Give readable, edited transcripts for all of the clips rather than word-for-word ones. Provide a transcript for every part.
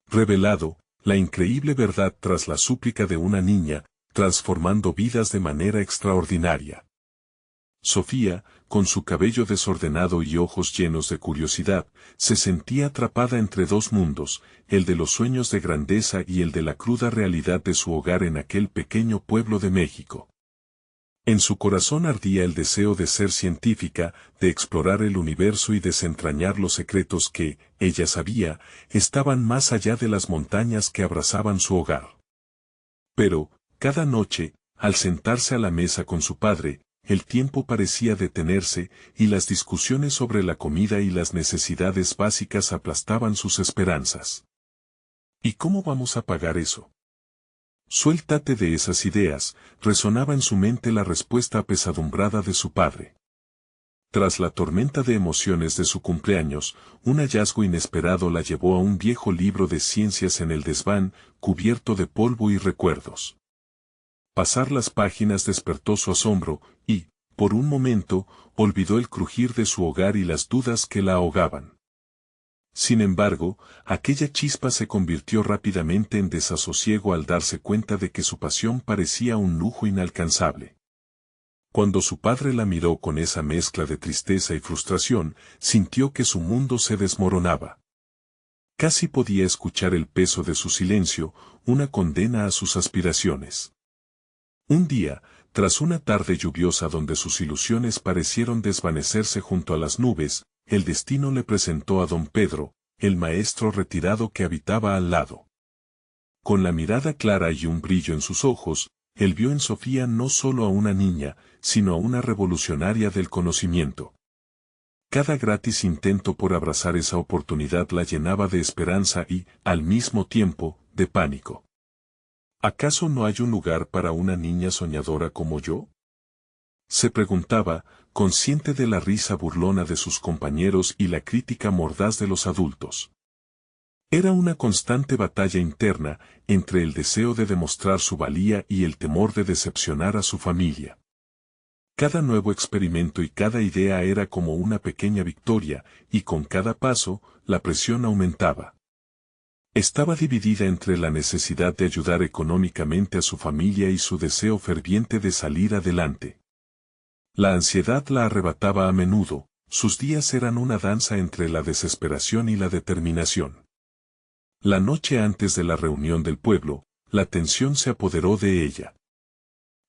revelado la increíble verdad tras la súplica de una niña, transformando vidas de manera extraordinaria. Sofía, con su cabello desordenado y ojos llenos de curiosidad, se sentía atrapada entre dos mundos, el de los sueños de grandeza y el de la cruda realidad de su hogar en aquel pequeño pueblo de México. En su corazón ardía el deseo de ser científica, de explorar el universo y desentrañar los secretos que, ella sabía, estaban más allá de las montañas que abrazaban su hogar. Pero, cada noche, al sentarse a la mesa con su padre, el tiempo parecía detenerse, y las discusiones sobre la comida y las necesidades básicas aplastaban sus esperanzas. ¿Y cómo vamos a pagar eso? Suéltate de esas ideas, resonaba en su mente la respuesta apesadumbrada de su padre. Tras la tormenta de emociones de su cumpleaños, un hallazgo inesperado la llevó a un viejo libro de ciencias en el desván, cubierto de polvo y recuerdos. Pasar las páginas despertó su asombro, y, por un momento, olvidó el crujir de su hogar y las dudas que la ahogaban. Sin embargo, aquella chispa se convirtió rápidamente en desasosiego al darse cuenta de que su pasión parecía un lujo inalcanzable. Cuando su padre la miró con esa mezcla de tristeza y frustración, sintió que su mundo se desmoronaba. Casi podía escuchar el peso de su silencio, una condena a sus aspiraciones. Un día, tras una tarde lluviosa donde sus ilusiones parecieron desvanecerse junto a las nubes, el destino le presentó a don Pedro, el maestro retirado que habitaba al lado. Con la mirada clara y un brillo en sus ojos, él vio en Sofía no solo a una niña, sino a una revolucionaria del conocimiento. Cada gratis intento por abrazar esa oportunidad la llenaba de esperanza y, al mismo tiempo, de pánico. ¿Acaso no hay un lugar para una niña soñadora como yo? Se preguntaba, consciente de la risa burlona de sus compañeros y la crítica mordaz de los adultos. Era una constante batalla interna entre el deseo de demostrar su valía y el temor de decepcionar a su familia. Cada nuevo experimento y cada idea era como una pequeña victoria, y con cada paso, la presión aumentaba. Estaba dividida entre la necesidad de ayudar económicamente a su familia y su deseo ferviente de salir adelante. La ansiedad la arrebataba a menudo, sus días eran una danza entre la desesperación y la determinación. La noche antes de la reunión del pueblo, la tensión se apoderó de ella.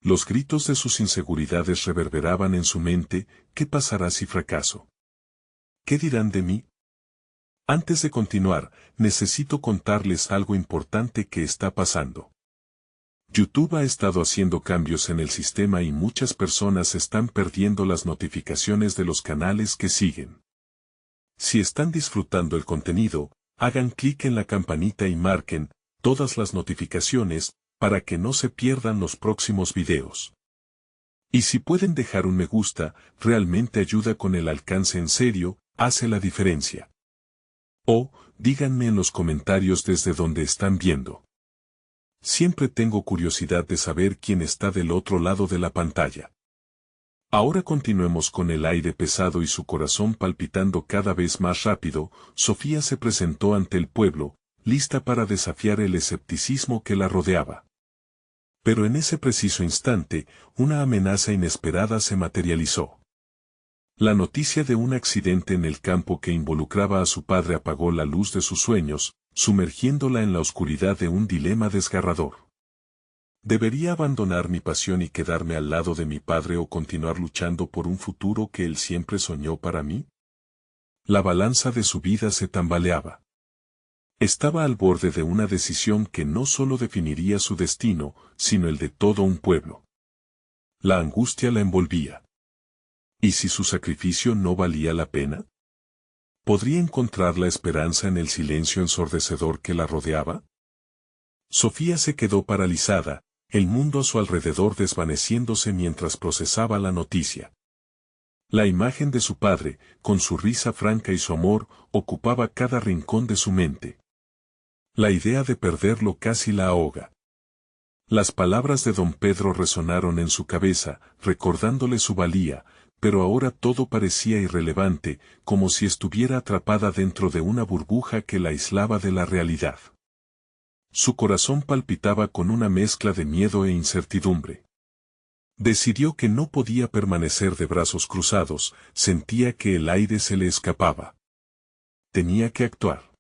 Los gritos de sus inseguridades reverberaban en su mente. ¿Qué pasará si fracaso? ¿Qué dirán de mí? Antes de continuar, necesito contarles algo importante que está pasando. YouTube ha estado haciendo cambios en el sistema y muchas personas están perdiendo las notificaciones de los canales que siguen. Si están disfrutando el contenido, hagan clic en la campanita y marquen todas las notificaciones para que no se pierdan los próximos videos. Y si pueden dejar un me gusta, realmente ayuda con el alcance en serio, hace la diferencia. O, díganme en los comentarios desde donde están viendo. Siempre tengo curiosidad de saber quién está del otro lado de la pantalla. Ahora continuemos con el aire pesado y su corazón palpitando cada vez más rápido. Sofía se presentó ante el pueblo, lista para desafiar el escepticismo que la rodeaba. Pero en ese preciso instante, una amenaza inesperada se materializó. La noticia de un accidente en el campo que involucraba a su padre apagó la luz de sus sueños, sumergiéndola en la oscuridad de un dilema desgarrador. ¿Debería abandonar mi pasión y quedarme al lado de mi padre o continuar luchando por un futuro que él siempre soñó para mí? La balanza de su vida se tambaleaba. Estaba al borde de una decisión que no solo definiría su destino, sino el de todo un pueblo. La angustia la envolvía. ¿Y si su sacrificio no valía la pena? ¿Podría encontrar la esperanza en el silencio ensordecedor que la rodeaba? Sofía se quedó paralizada, el mundo a su alrededor desvaneciéndose mientras procesaba la noticia. La imagen de su padre, con su risa franca y su amor, ocupaba cada rincón de su mente. La idea de perderlo casi la ahoga. Las palabras de don Pedro resonaron en su cabeza, recordándole su valía, pero ahora todo parecía irrelevante, como si estuviera atrapada dentro de una burbuja que la aislaba de la realidad. Su corazón palpitaba con una mezcla de miedo e incertidumbre. Decidió que no podía permanecer de brazos cruzados, sentía que el aire se le escapaba. Tenía que actuar.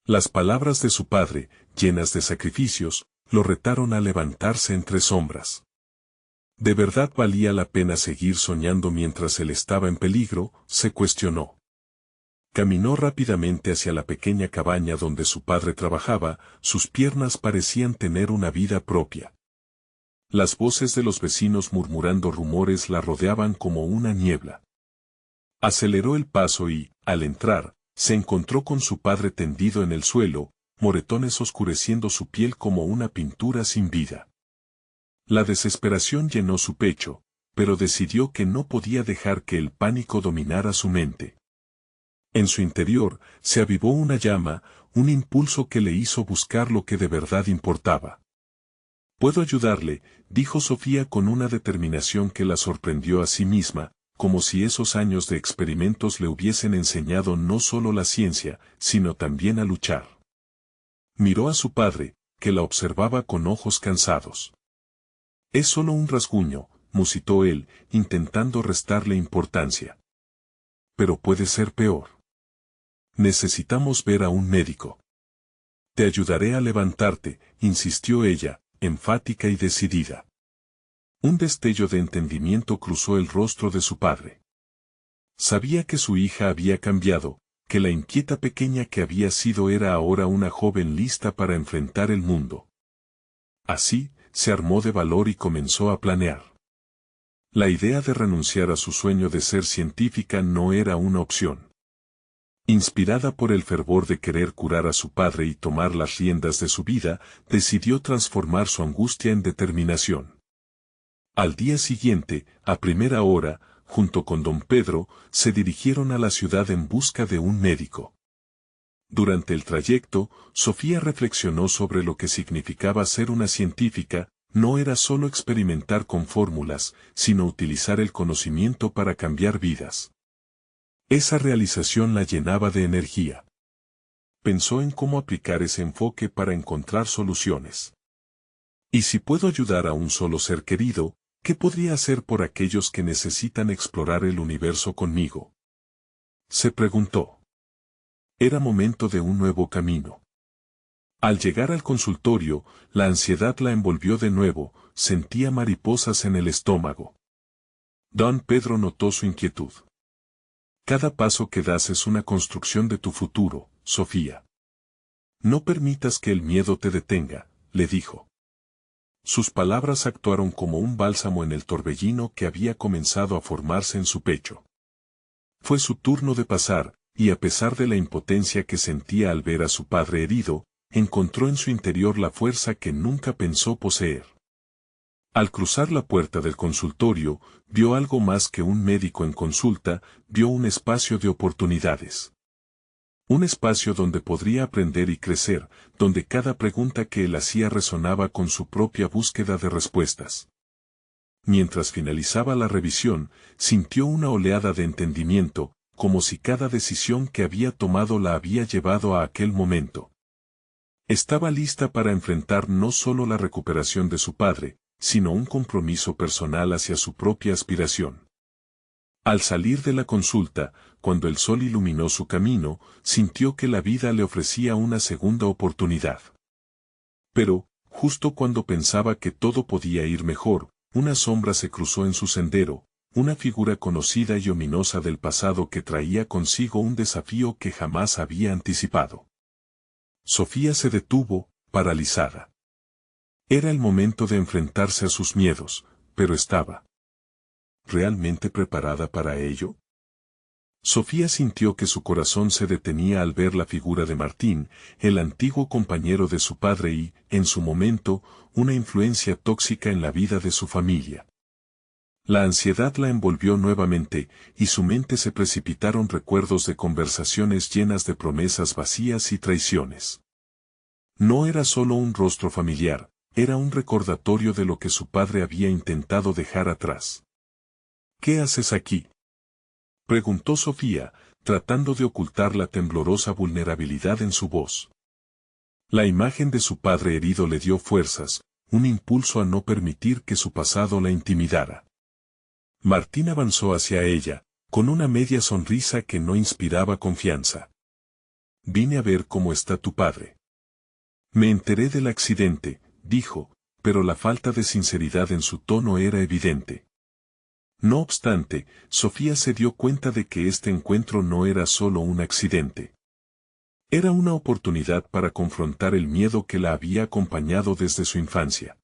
Las palabras de su padre, llenas de sacrificios, lo retaron a levantarse entre sombras. ¿De verdad valía la pena seguir soñando mientras él estaba en peligro?, se cuestionó. Caminó rápidamente hacia la pequeña cabaña donde su padre trabajaba, sus piernas parecían tener una vida propia. Las voces de los vecinos murmurando rumores la rodeaban como una niebla. Aceleró el paso y, al entrar, se encontró con su padre tendido en el suelo, moretones oscureciendo su piel como una pintura sin vida. La desesperación llenó su pecho, pero decidió que no podía dejar que el pánico dominara su mente. En su interior, se avivó una llama, un impulso que le hizo buscar lo que de verdad importaba. «Puedo ayudarle», dijo Sofía con una determinación que la sorprendió a sí misma, como si esos años de experimentos le hubiesen enseñado no solo la ciencia, sino también a luchar. Miró a su padre, que la observaba con ojos cansados. «Es solo un rasguño», musitó él, intentando restarle importancia. «Pero puede ser peor. Necesitamos ver a un médico». «Te ayudaré a levantarte», insistió ella, enfática y decidida. Un destello de entendimiento cruzó el rostro de su padre. Sabía que su hija había cambiado, que la inquieta pequeña que había sido era ahora una joven lista para enfrentar el mundo. Así, se armó de valor y comenzó a planear. La idea de renunciar a su sueño de ser científica no era una opción. Inspirada por el fervor de querer curar a su padre y tomar las riendas de su vida, decidió transformar su angustia en determinación. Al día siguiente, a primera hora, junto con don Pedro, se dirigieron a la ciudad en busca de un médico. Durante el trayecto, Sofía reflexionó sobre lo que significaba ser una científica. No era solo experimentar con fórmulas, sino utilizar el conocimiento para cambiar vidas. Esa realización la llenaba de energía. Pensó en cómo aplicar ese enfoque para encontrar soluciones. ¿Y si puedo ayudar a un solo ser querido, qué podría hacer por aquellos que necesitan explorar el universo conmigo?, se preguntó. Era momento de un nuevo camino. Al llegar al consultorio, la ansiedad la envolvió de nuevo, sentía mariposas en el estómago. Don Pedro notó su inquietud. «Cada paso que das es una construcción de tu futuro, Sofía. No permitas que el miedo te detenga», le dijo. Sus palabras actuaron como un bálsamo en el torbellino que había comenzado a formarse en su pecho. Fue su turno de pasar, y a pesar de la impotencia que sentía al ver a su padre herido, encontró en su interior la fuerza que nunca pensó poseer. Al cruzar la puerta del consultorio, vio algo más que un médico en consulta, vio un espacio de oportunidades. Un espacio donde podría aprender y crecer, donde cada pregunta que él hacía resonaba con su propia búsqueda de respuestas. Mientras finalizaba la revisión, sintió una oleada de entendimiento, como si cada decisión que había tomado la había llevado a aquel momento. Estaba lista para enfrentar no solo la recuperación de su padre, sino un compromiso personal hacia su propia aspiración. Al salir de la consulta, cuando el sol iluminó su camino, sintió que la vida le ofrecía una segunda oportunidad. Pero, justo cuando pensaba que todo podía ir mejor, una sombra se cruzó en su sendero, una figura conocida y ominosa del pasado que traía consigo un desafío que jamás había anticipado. Sofía se detuvo, paralizada. Era el momento de enfrentarse a sus miedos, pero ¿estaba realmente preparada para ello? Sofía sintió que su corazón se detenía al ver la figura de Martín, el antiguo compañero de su padre y, en su momento, una influencia tóxica en la vida de su familia. La ansiedad la envolvió nuevamente, y su mente se precipitaron recuerdos de conversaciones llenas de promesas vacías y traiciones. No era solo un rostro familiar, era un recordatorio de lo que su padre había intentado dejar atrás. «¿Qué haces aquí?», preguntó Sofía, tratando de ocultar la temblorosa vulnerabilidad en su voz. La imagen de su padre herido le dio fuerzas, un impulso a no permitir que su pasado la intimidara. Martín avanzó hacia ella, con una media sonrisa que no inspiraba confianza. Vine a ver cómo está tu padre. Me enteré del accidente, dijo, pero la falta de sinceridad en su tono era evidente. No obstante, Sofía se dio cuenta de que este encuentro no era solo un accidente. Era una oportunidad para confrontar el miedo que la había acompañado desde su infancia.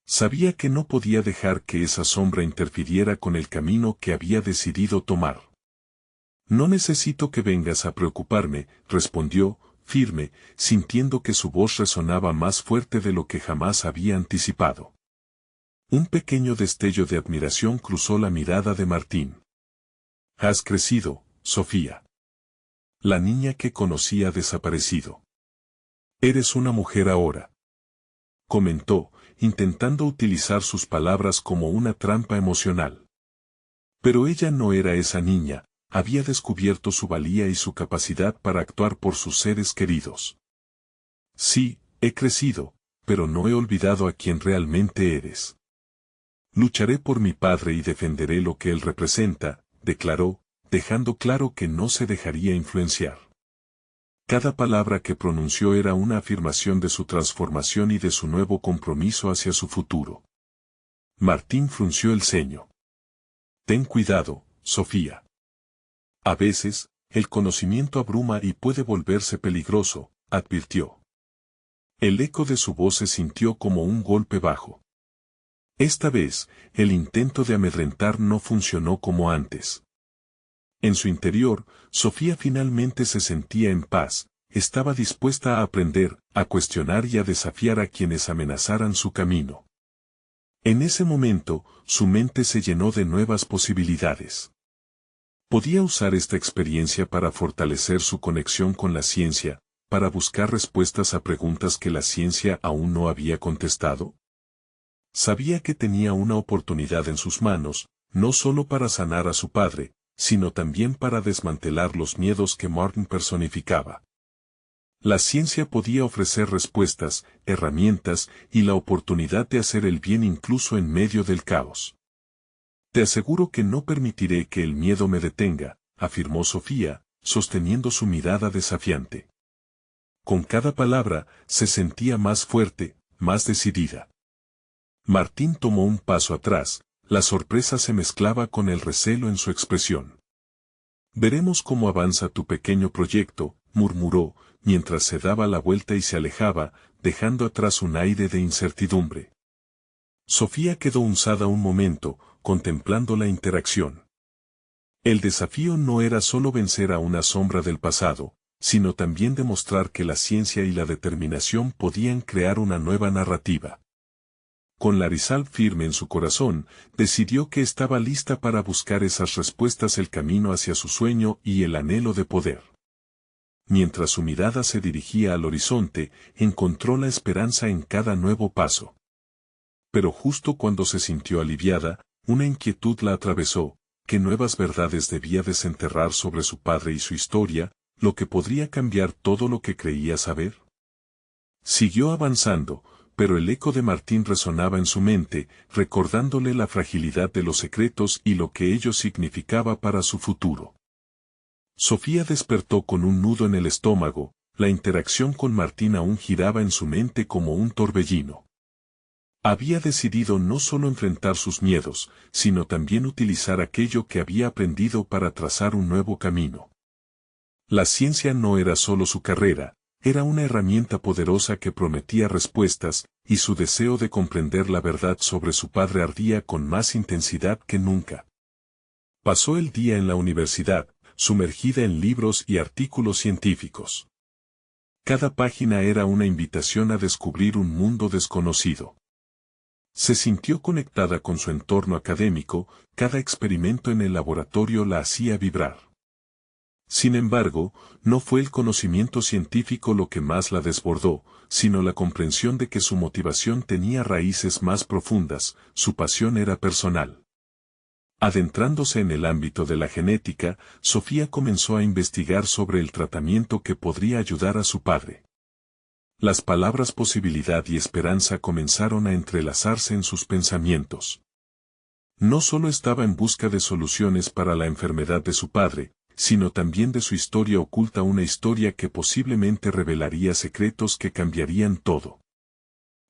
Sabía que no podía dejar que esa sombra interfiriera con el camino que había decidido tomar. No necesito que vengas a preocuparme, respondió, firme, sintiendo que su voz resonaba más fuerte de lo que jamás había anticipado. Un pequeño destello de admiración cruzó la mirada de Martín. Has crecido, Sofía. La niña que conocí ha desaparecido. Eres una mujer ahora. Comentó, intentando utilizar sus palabras como una trampa emocional. Pero ella no era esa niña, había descubierto su valía y su capacidad para actuar por sus seres queridos. Sí, he crecido, pero no he olvidado a quien realmente eres. Lucharé por mi padre y defenderé lo que él representa, declaró, dejando claro que no se dejaría influenciar. Cada palabra que pronunció era una afirmación de su transformación y de su nuevo compromiso hacia su futuro. Martín frunció el ceño. Ten cuidado, Sofía. A veces, el conocimiento abruma y puede volverse peligroso, advirtió. El eco de su voz se sintió como un golpe bajo. Esta vez, el intento de amedrentar no funcionó como antes. En su interior, Sofía finalmente se sentía en paz, estaba dispuesta a aprender, a cuestionar y a desafiar a quienes amenazaran su camino. En ese momento, su mente se llenó de nuevas posibilidades. Podía usar esta experiencia para fortalecer su conexión con la ciencia, para buscar respuestas a preguntas que la ciencia aún no había contestado. Sabía que tenía una oportunidad en sus manos, no solo para sanar a su padre, sino también para desmantelar los miedos que Martin personificaba. La ciencia podía ofrecer respuestas, herramientas y la oportunidad de hacer el bien incluso en medio del caos. Te aseguro que no permitiré que el miedo me detenga, afirmó Sofía, sosteniendo su mirada desafiante. Con cada palabra, se sentía más fuerte, más decidida. Martín tomó un paso atrás, la sorpresa se mezclaba con el recelo en su expresión. Veremos cómo avanza tu pequeño proyecto, murmuró, mientras se daba la vuelta y se alejaba, dejando atrás un aire de incertidumbre. Sofía quedó unzada un momento, contemplando la interacción. El desafío no era solo vencer a una sombra del pasado, sino también demostrar que la ciencia y la determinación podían crear una nueva narrativa. Con la resolve firme en su corazón, decidió que estaba lista para buscar esas respuestas, el camino hacia su sueño y el anhelo de poder. Mientras su mirada se dirigía al horizonte, encontró la esperanza en cada nuevo paso. Pero justo cuando se sintió aliviada, una inquietud la atravesó, ¿qué nuevas verdades debía desenterrar sobre su padre y su historia, lo que podría cambiar todo lo que creía saber? Siguió avanzando, pero el eco de Martín resonaba en su mente, recordándole la fragilidad de los secretos y lo que ello significaba para su futuro. Sofía despertó con un nudo en el estómago, la interacción con Martín aún giraba en su mente como un torbellino. Había decidido no solo enfrentar sus miedos, sino también utilizar aquello que había aprendido para trazar un nuevo camino. La ciencia no era solo su carrera, era una herramienta poderosa que prometía respuestas, y su deseo de comprender la verdad sobre su padre ardía con más intensidad que nunca. Pasó el día en la universidad, sumergida en libros y artículos científicos. Cada página era una invitación a descubrir un mundo desconocido. Se sintió conectada con su entorno académico, cada experimento en el laboratorio la hacía vibrar. Sin embargo, no fue el conocimiento científico lo que más la desbordó, sino la comprensión de que su motivación tenía raíces más profundas, su pasión era personal. Adentrándose en el ámbito de la genética, Sofía comenzó a investigar sobre el tratamiento que podría ayudar a su padre. Las palabras posibilidad y esperanza comenzaron a entrelazarse en sus pensamientos. No solo estaba en busca de soluciones para la enfermedad de su padre, sino también de su historia oculta, una historia que posiblemente revelaría secretos que cambiarían todo.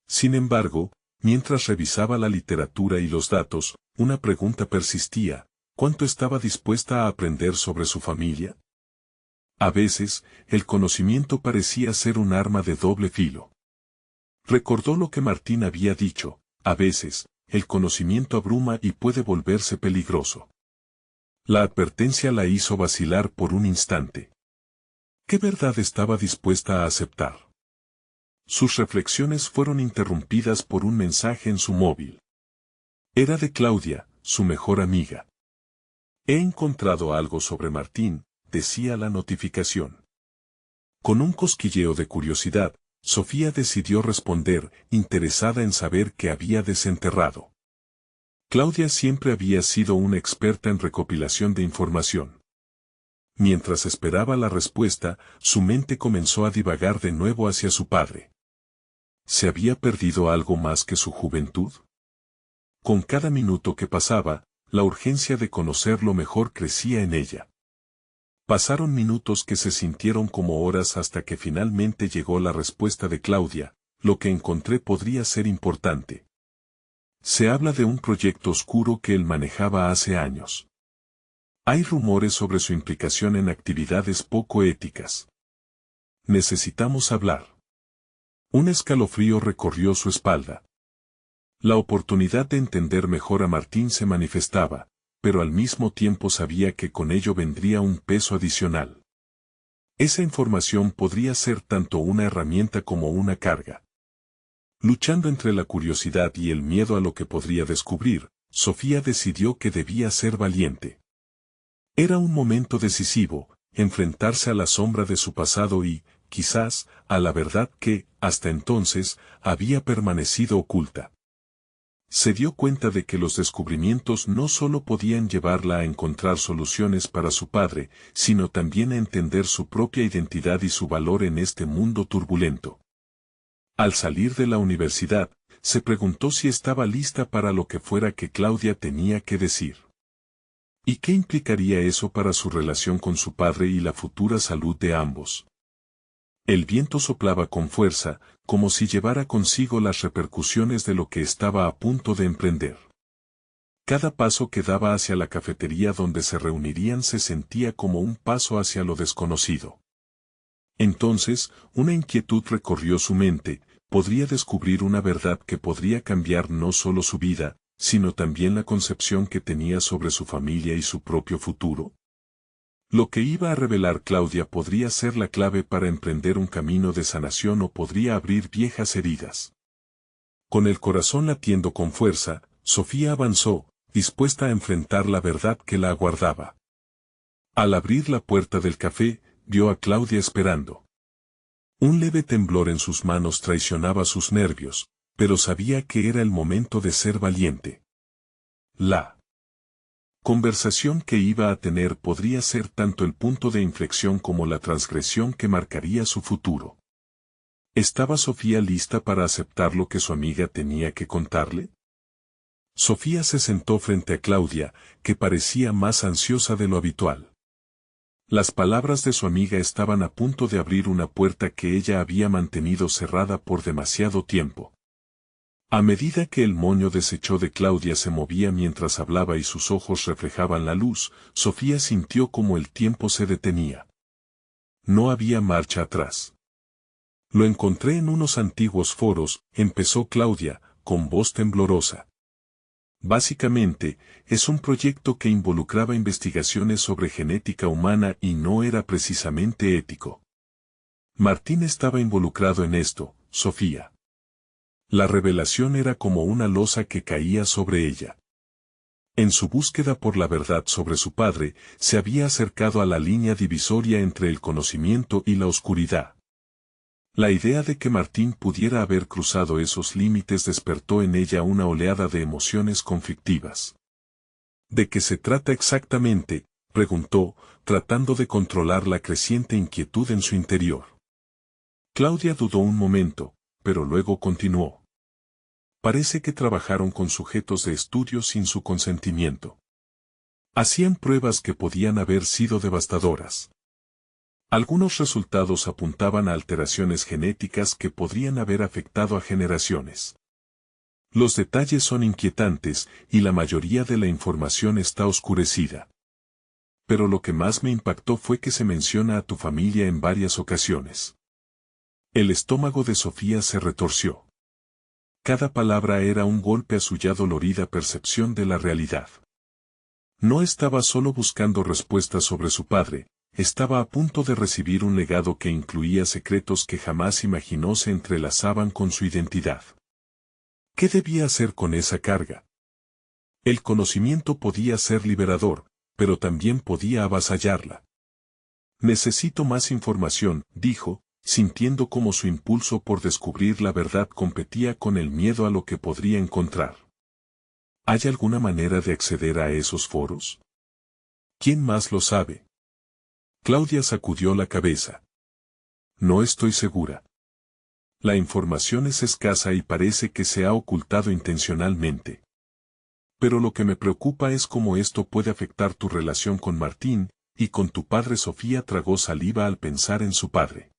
Sin embargo, mientras revisaba la literatura y los datos, una pregunta persistía: ¿cuánto estaba dispuesta a aprender sobre su familia? A veces, el conocimiento parecía ser un arma de doble filo. Recordó lo que Martín había dicho: a veces, el conocimiento abruma y puede volverse peligroso. La advertencia la hizo vacilar por un instante. ¿Qué verdad estaba dispuesta a aceptar? Sus reflexiones fueron interrumpidas por un mensaje en su móvil. Era de Claudia, su mejor amiga. He encontrado algo sobre Martín, decía la notificación. Con un cosquilleo de curiosidad, Sofía decidió responder, interesada en saber qué había desenterrado. Claudia siempre había sido una experta en recopilación de información. Mientras esperaba la respuesta, su mente comenzó a divagar de nuevo hacia su padre. ¿Se había perdido algo más que su juventud? Con cada minuto que pasaba, la urgencia de conocerlo mejor crecía en ella. Pasaron minutos que se sintieron como horas hasta que finalmente llegó la respuesta de Claudia: lo que encontré podría ser importante. Se habla de un proyecto oscuro que él manejaba hace años. Hay rumores sobre su implicación en actividades poco éticas. Necesitamos hablar. Un escalofrío recorrió su espalda. La oportunidad de entender mejor a Martín se manifestaba, pero al mismo tiempo sabía que con ello vendría un peso adicional. Esa información podría ser tanto una herramienta como una carga. Luchando entre la curiosidad y el miedo a lo que podría descubrir, Sofía decidió que debía ser valiente. Era un momento decisivo, enfrentarse a la sombra de su pasado y, quizás, a la verdad que, hasta entonces, había permanecido oculta. Se dio cuenta de que los descubrimientos no solo podían llevarla a encontrar soluciones para su padre, sino también a entender su propia identidad y su valor en este mundo turbulento. Al salir de la universidad, se preguntó si estaba lista para lo que fuera que Claudia tenía que decir. ¿Y qué implicaría eso para su relación con su padre y la futura salud de ambos? El viento soplaba con fuerza, como si llevara consigo las repercusiones de lo que estaba a punto de emprender. Cada paso que daba hacia la cafetería donde se reunirían se sentía como un paso hacia lo desconocido. Entonces, una inquietud recorrió su mente: podría descubrir una verdad que podría cambiar no solo su vida, sino también la concepción que tenía sobre su familia y su propio futuro. Lo que iba a revelar Claudia podría ser la clave para emprender un camino de sanación o podría abrir viejas heridas. Con el corazón latiendo con fuerza, Sofía avanzó, dispuesta a enfrentar la verdad que la aguardaba. Al abrir la puerta del café, vio a Claudia esperando. Un leve temblor en sus manos traicionaba sus nervios, pero sabía que era el momento de ser valiente. La conversación que iba a tener podría ser tanto el punto de inflexión como la transgresión que marcaría su futuro. ¿Estaba Sofía lista para aceptar lo que su amiga tenía que contarle? Sofía se sentó frente a Claudia, que parecía más ansiosa de lo habitual. Las palabras de su amiga estaban a punto de abrir una puerta que ella había mantenido cerrada por demasiado tiempo. A medida que el moño deshecho de Claudia se movía mientras hablaba y sus ojos reflejaban la luz, Sofía sintió como el tiempo se detenía. No había marcha atrás. Lo encontré en unos antiguos foros, empezó Claudia, con voz temblorosa. Básicamente, es un proyecto que involucraba investigaciones sobre genética humana y no era precisamente ético. Martín estaba involucrado en esto, Sofía. La revelación era como una losa que caía sobre ella. En su búsqueda por la verdad sobre su padre, se había acercado a la línea divisoria entre el conocimiento y la oscuridad. La idea de que Martín pudiera haber cruzado esos límites despertó en ella una oleada de emociones conflictivas. ¿De qué se trata exactamente?, preguntó, tratando de controlar la creciente inquietud en su interior. Claudia dudó un momento, pero luego continuó. Parece que trabajaron con sujetos de estudio sin su consentimiento. Hacían pruebas que podían haber sido devastadoras. Algunos resultados apuntaban a alteraciones genéticas que podrían haber afectado a generaciones. Los detalles son inquietantes y la mayoría de la información está oscurecida. Pero lo que más me impactó fue que se menciona a tu familia en varias ocasiones. El estómago de Sofía se retorció. Cada palabra era un golpe a su ya dolorida percepción de la realidad. No estaba solo buscando respuestas sobre su padre, estaba a punto de recibir un legado que incluía secretos que jamás imaginó se entrelazaban con su identidad. ¿Qué debía hacer con esa carga? El conocimiento podía ser liberador, pero también podía avasallarla. Necesito más información, dijo, sintiendo como su impulso por descubrir la verdad competía con el miedo a lo que podría encontrar. ¿Hay alguna manera de acceder a esos foros? ¿Quién más lo sabe? Claudia sacudió la cabeza. No estoy segura. La información es escasa y parece que se ha ocultado intencionalmente. Pero lo que me preocupa es cómo esto puede afectar tu relación con Martín, y con tu padre. Sofía tragó saliva al pensar en su padre.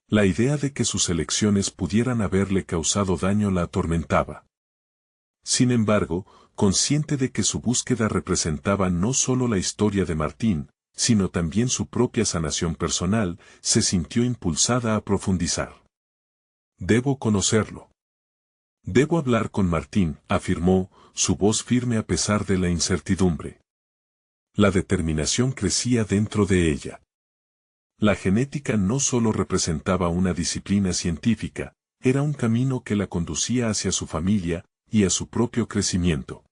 La idea de que sus elecciones pudieran haberle causado daño la atormentaba. Sin embargo, consciente de que su búsqueda representaba no solo la historia de Martín, sino también su propia sanación personal, se sintió impulsada a profundizar. Debo conocerlo. Debo hablar con Martín, afirmó, su voz firme a pesar de la incertidumbre. La determinación crecía dentro de ella. La genética no solo representaba una disciplina científica, era un camino que la conducía hacia su familia y a su propio crecimiento.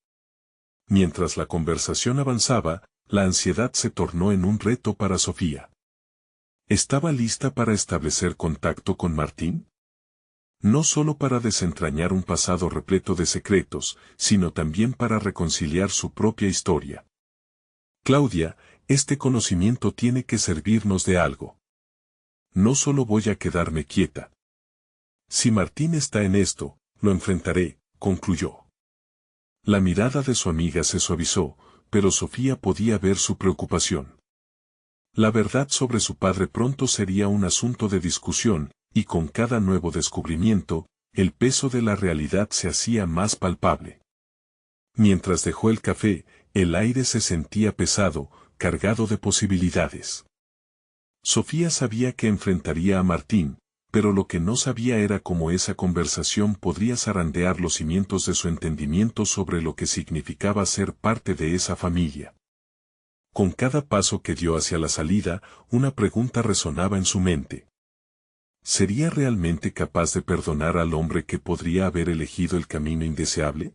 Mientras la conversación avanzaba, la ansiedad se tornó en un reto para Sofía. ¿Estaba lista para establecer contacto con Martín? No solo para desentrañar un pasado repleto de secretos, sino también para reconciliar su propia historia. Claudia, este conocimiento tiene que servirnos de algo. No solo voy a quedarme quieta. Si Martín está en esto, lo enfrentaré, concluyó. La mirada de su amiga se suavizó, pero Sofía podía ver su preocupación. La verdad sobre su padre pronto sería un asunto de discusión, y con cada nuevo descubrimiento, el peso de la realidad se hacía más palpable. Mientras dejó el café, el aire se sentía pesado, cargado de posibilidades. Sofía sabía que enfrentaría a Martín, pero lo que no sabía era cómo esa conversación podría zarandear los cimientos de su entendimiento sobre lo que significaba ser parte de esa familia. Con cada paso que dio hacia la salida, una pregunta resonaba en su mente. ¿Sería realmente capaz de perdonar al hombre que podría haber elegido el camino indeseable?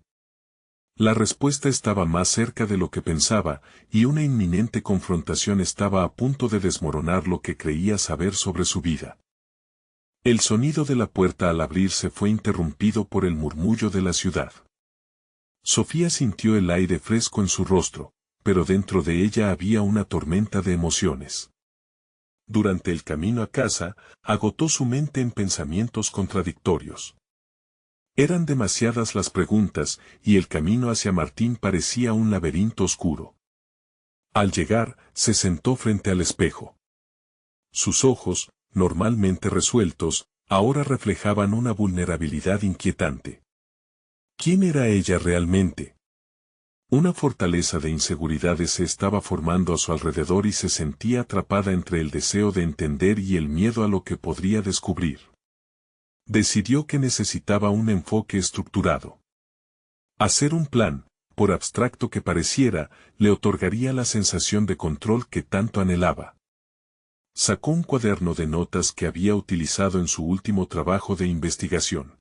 La respuesta estaba más cerca de lo que pensaba, y una inminente confrontación estaba a punto de desmoronar lo que creía saber sobre su vida. El sonido de la puerta al abrirse fue interrumpido por el murmullo de la ciudad. Sofía sintió el aire fresco en su rostro, pero dentro de ella había una tormenta de emociones. Durante el camino a casa, agotó su mente en pensamientos contradictorios. Eran demasiadas las preguntas, y el camino hacia Martín parecía un laberinto oscuro. Al llegar, se sentó frente al espejo. Sus ojos, normalmente resueltos, ahora reflejaban una vulnerabilidad inquietante. ¿Quién era ella realmente? Una fortaleza de inseguridades se estaba formando a su alrededor y se sentía atrapada entre el deseo de entender y el miedo a lo que podría descubrir. Decidió que necesitaba un enfoque estructurado. Hacer un plan, por abstracto que pareciera, le otorgaría la sensación de control que tanto anhelaba. Sacó un cuaderno de notas que había utilizado en su último trabajo de investigación.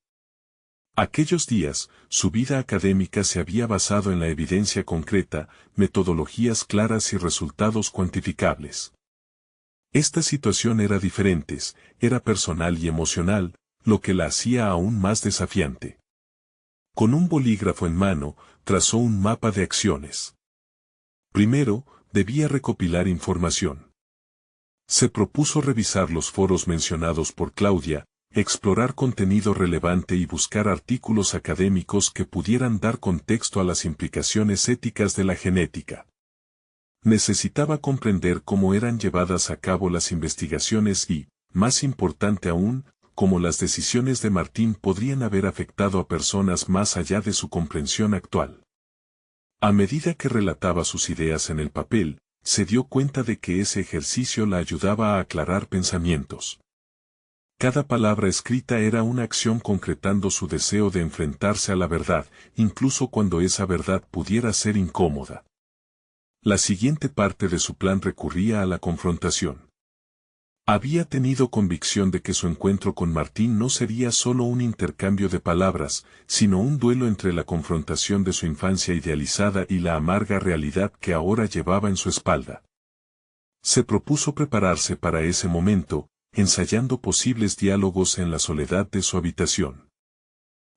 Aquellos días, su vida académica se había basado en la evidencia concreta, metodologías claras y resultados cuantificables. Esta situación era diferente, era personal y emocional, lo que la hacía aún más desafiante. Con un bolígrafo en mano, trazó un mapa de acciones. Primero, debía recopilar información. Se propuso revisar los foros mencionados por Claudia, explorar contenido relevante y buscar artículos académicos que pudieran dar contexto a las implicaciones éticas de la genética. Necesitaba comprender cómo eran llevadas a cabo las investigaciones y, más importante aún, cómo las decisiones de Martín podrían haber afectado a personas más allá de su comprensión actual. A medida que relataba sus ideas en el papel, se dio cuenta de que ese ejercicio la ayudaba a aclarar pensamientos. Cada palabra escrita era una acción concretando su deseo de enfrentarse a la verdad, incluso cuando esa verdad pudiera ser incómoda. La siguiente parte de su plan recurría a la confrontación. Había tenido convicción de que su encuentro con Martín no sería solo un intercambio de palabras, sino un duelo entre la confrontación de su infancia idealizada y la amarga realidad que ahora llevaba en su espalda. Se propuso prepararse para ese momento, ensayando posibles diálogos en la soledad de su habitación.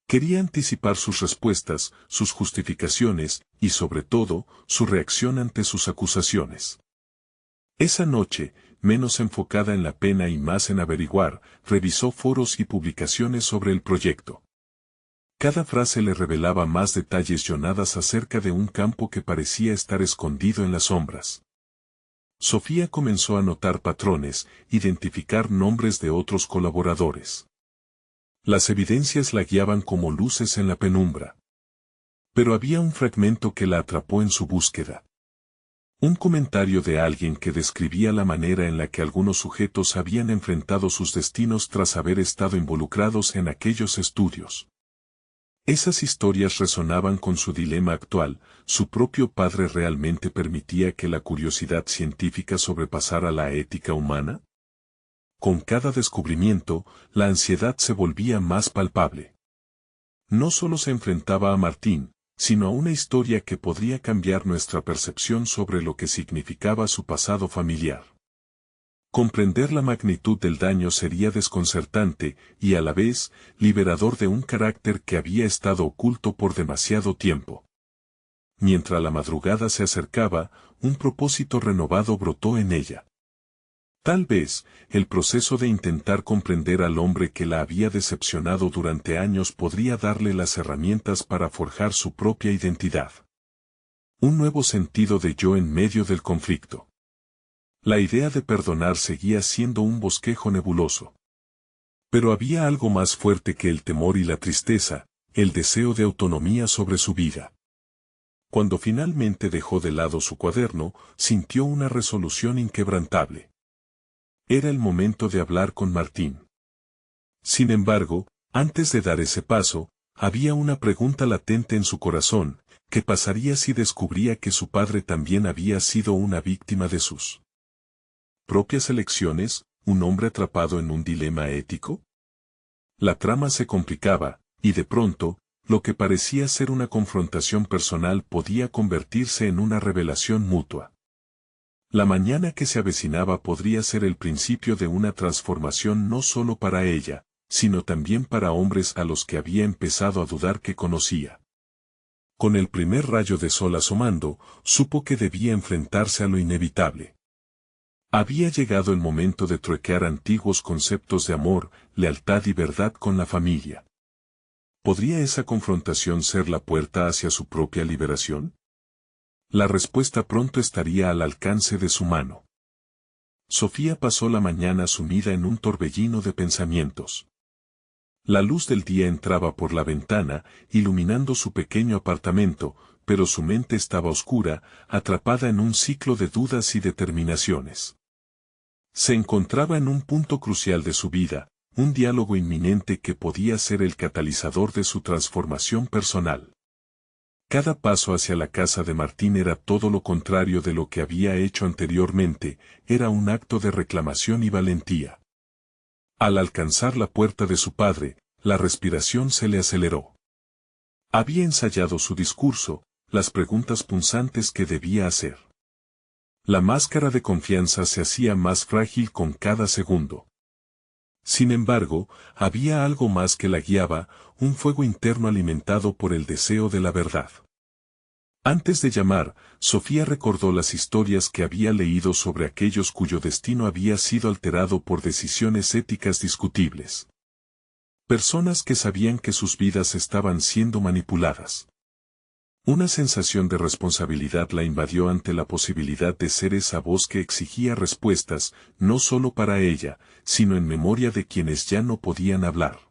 Quería anticipar sus respuestas, sus justificaciones, y sobre todo, su reacción ante sus acusaciones. Esa noche, menos enfocada en la pena y más en averiguar, revisó foros y publicaciones sobre el proyecto. Cada frase le revelaba más detalles llonadas acerca de un campo que parecía estar escondido en las sombras. Sofía comenzó a notar patrones, identificar nombres de otros colaboradores. Las evidencias la guiaban como luces en la penumbra. Pero había un fragmento que la atrapó en su búsqueda. Un comentario de alguien que describía la manera en la que algunos sujetos habían enfrentado sus destinos tras haber estado involucrados en aquellos estudios. Esas historias resonaban con su dilema actual. ¿Su propio padre realmente permitía que la curiosidad científica sobrepasara la ética humana? Con cada descubrimiento, la ansiedad se volvía más palpable. No solo se enfrentaba a Martín, sino a una historia que podría cambiar nuestra percepción sobre lo que significaba su pasado familiar. Comprender la magnitud del daño sería desconcertante y a la vez liberador de un carácter que había estado oculto por demasiado tiempo. Mientras la madrugada se acercaba, un propósito renovado brotó en ella. Tal vez, el proceso de intentar comprender al hombre que la había decepcionado durante años podría darle las herramientas para forjar su propia identidad. Un nuevo sentido de yo en medio del conflicto. La idea de perdonar seguía siendo un bosquejo nebuloso. Pero había algo más fuerte que el temor y la tristeza, el deseo de autonomía sobre su vida. Cuando finalmente dejó de lado su cuaderno, sintió una resolución inquebrantable. Era el momento de hablar con Martín. Sin embargo, antes de dar ese paso, había una pregunta latente en su corazón: ¿qué pasaría si descubría que su padre también había sido una víctima de sus propias elecciones, un hombre atrapado en un dilema ético? La trama se complicaba, y de pronto, lo que parecía ser una confrontación personal podía convertirse en una revelación mutua. La mañana que se avecinaba podría ser el principio de una transformación no solo para ella, sino también para hombres a los que había empezado a dudar que conocía. Con el primer rayo de sol asomando, supo que debía enfrentarse a lo inevitable. Había llegado el momento de truequear antiguos conceptos de amor, lealtad y verdad con la familia. ¿Podría esa confrontación ser la puerta hacia su propia liberación? La respuesta pronto estaría al alcance de su mano. Sofía pasó la mañana sumida en un torbellino de pensamientos. La luz del día entraba por la ventana, iluminando su pequeño apartamento, pero su mente estaba oscura, atrapada en un ciclo de dudas y determinaciones. Se encontraba en un punto crucial de su vida, un diálogo inminente que podía ser el catalizador de su transformación personal. Cada paso hacia la casa de Martín era todo lo contrario de lo que había hecho anteriormente, era un acto de reclamación y valentía. Al alcanzar la puerta de su padre, la respiración se le aceleró. Había ensayado su discurso, las preguntas punzantes que debía hacer. La máscara de confianza se hacía más frágil con cada segundo. Sin embargo, había algo más que la guiaba, un fuego interno alimentado por el deseo de la verdad. Antes de llamar, Sofía recordó las historias que había leído sobre aquellos cuyo destino había sido alterado por decisiones éticas discutibles. Personas que sabían que sus vidas estaban siendo manipuladas. Una sensación de responsabilidad la invadió ante la posibilidad de ser esa voz que exigía respuestas, no solo para ella, sino en memoria de quienes ya no podían hablar.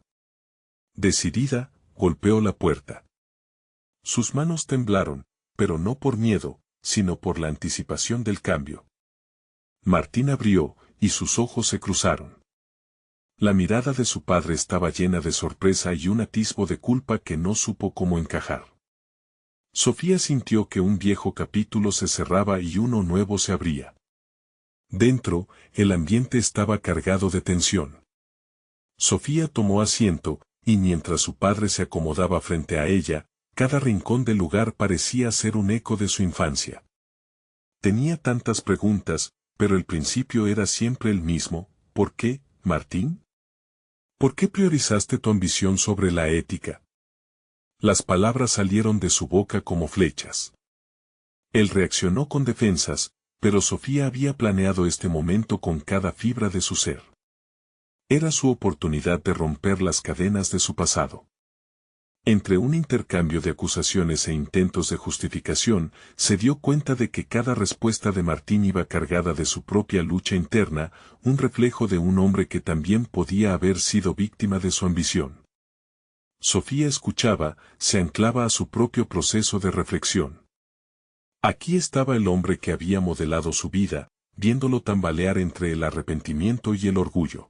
Decidida, golpeó la puerta. Sus manos temblaron, pero no por miedo, sino por la anticipación del cambio. Martín abrió, y sus ojos se cruzaron. La mirada de su padre estaba llena de sorpresa y un atisbo de culpa que no supo cómo encajar. Sofía sintió que un viejo capítulo se cerraba y uno nuevo se abría. Dentro, el ambiente estaba cargado de tensión. Sofía tomó asiento, y mientras su padre se acomodaba frente a ella, cada rincón del lugar parecía ser un eco de su infancia. Tenía tantas preguntas, pero el principio era siempre el mismo. ¿Por qué, Martín? ¿Por qué priorizaste tu ambición sobre la ética? Las palabras salieron de su boca como flechas. Él reaccionó con defensas, pero Sofía había planeado este momento con cada fibra de su ser. Era su oportunidad de romper las cadenas de su pasado. Entre un intercambio de acusaciones e intentos de justificación, se dio cuenta de que cada respuesta de Martín iba cargada de su propia lucha interna, un reflejo de un hombre que también podía haber sido víctima de su ambición. Sofía escuchaba, se anclaba a su propio proceso de reflexión. Aquí estaba el hombre que había modelado su vida, viéndolo tambalear entre el arrepentimiento y el orgullo.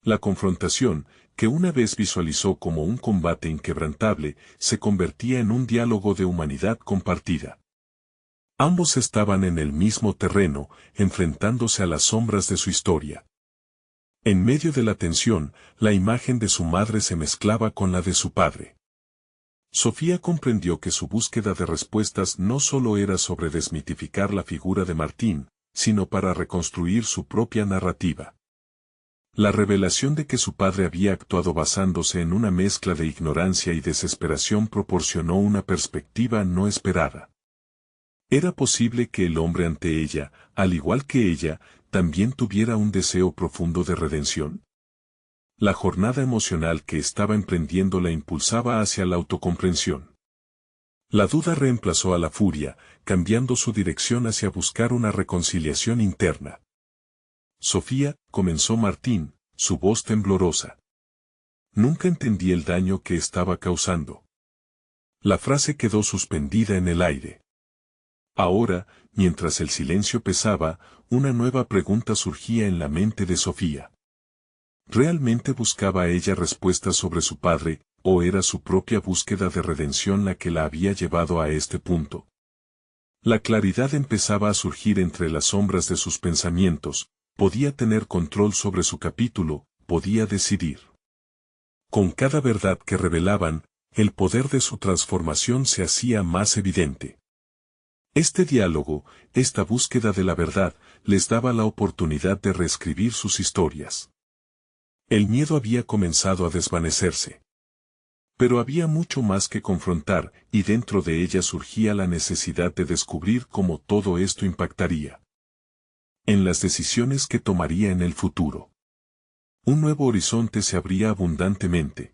La confrontación, que una vez visualizó como un combate inquebrantable, se convertía en un diálogo de humanidad compartida. Ambos estaban en el mismo terreno, enfrentándose a las sombras de su historia. En medio de la tensión, la imagen de su madre se mezclaba con la de su padre. Sofía comprendió que su búsqueda de respuestas no solo era sobre desmitificar la figura de Martín, sino para reconstruir su propia narrativa. La revelación de que su padre había actuado basándose en una mezcla de ignorancia y desesperación proporcionó una perspectiva no esperada. ¿Era posible que el hombre ante ella, al igual que ella, también tuviera un deseo profundo de redención? La jornada emocional que estaba emprendiendo la impulsaba hacia la autocomprensión. La duda reemplazó a la furia, cambiando su dirección hacia buscar una reconciliación interna. Sofía, comenzó Martín, su voz temblorosa. Nunca entendí el daño que estaba causando. La frase quedó suspendida en el aire. Ahora, mientras el silencio pesaba, una nueva pregunta surgía en la mente de Sofía. ¿Realmente buscaba ella respuestas sobre su padre, o era su propia búsqueda de redención la que la había llevado a este punto? La claridad empezaba a surgir entre las sombras de sus pensamientos, podía tener control sobre su capítulo, podía decidir. Con cada verdad que revelaban, el poder de su transformación se hacía más evidente. Este diálogo, esta búsqueda de la verdad, les daba la oportunidad de reescribir sus historias. El miedo había comenzado a desvanecerse. Pero había mucho más que confrontar, y dentro de ella surgía la necesidad de descubrir cómo todo esto impactaría en las decisiones que tomaría en el futuro. Un nuevo horizonte se abría abundantemente.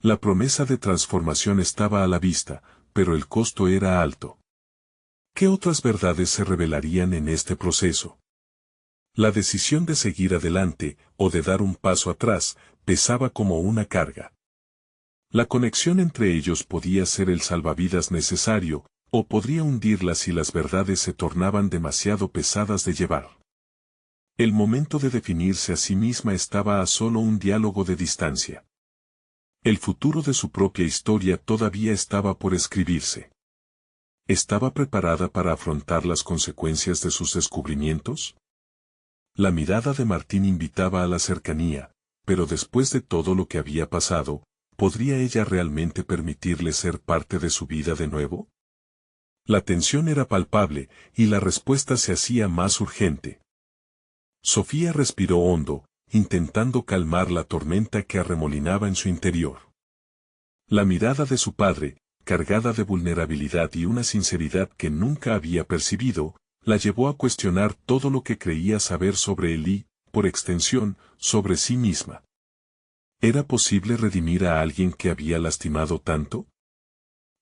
La promesa de transformación estaba a la vista, pero el costo era alto. ¿Qué otras verdades se revelarían en este proceso? La decisión de seguir adelante, o de dar un paso atrás, pesaba como una carga. La conexión entre ellos podía ser el salvavidas necesario, o podría hundirla si las verdades se tornaban demasiado pesadas de llevar. El momento de definirse a sí misma estaba a solo un diálogo de distancia. El futuro de su propia historia todavía estaba por escribirse. ¿Estaba preparada para afrontar las consecuencias de sus descubrimientos? La mirada de Martín invitaba a la cercanía, pero después de todo lo que había pasado, ¿podría ella realmente permitirle ser parte de su vida de nuevo? La tensión era palpable, y la respuesta se hacía más urgente. Sofía respiró hondo, intentando calmar la tormenta que arremolinaba en su interior. La mirada de su padre, cargada de vulnerabilidad y una sinceridad que nunca había percibido, la llevó a cuestionar todo lo que creía saber sobre él y, por extensión, sobre sí misma. ¿Era posible redimir a alguien que había lastimado tanto?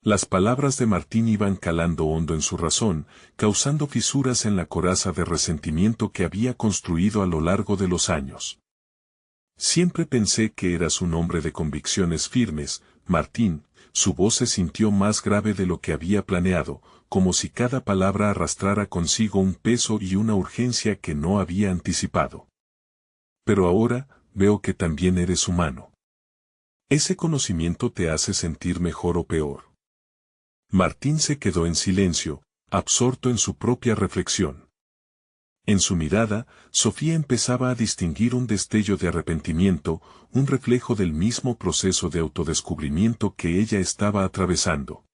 Las palabras de Martín iban calando hondo en su razón, causando fisuras en la coraza de resentimiento que había construido a lo largo de los años. Siempre pensé que eras un hombre de convicciones firmes, Martín. Su voz se sintió más grave de lo que había planeado, como si cada palabra arrastrara consigo un peso y una urgencia que no había anticipado. Pero ahora, veo que también eres humano. ¿Ese conocimiento te hace sentir mejor o peor? Martín se quedó en silencio, absorto en su propia reflexión. En su mirada, Sofía empezaba a distinguir un destello de arrepentimiento, un reflejo del mismo proceso de autodescubrimiento que ella estaba atravesando.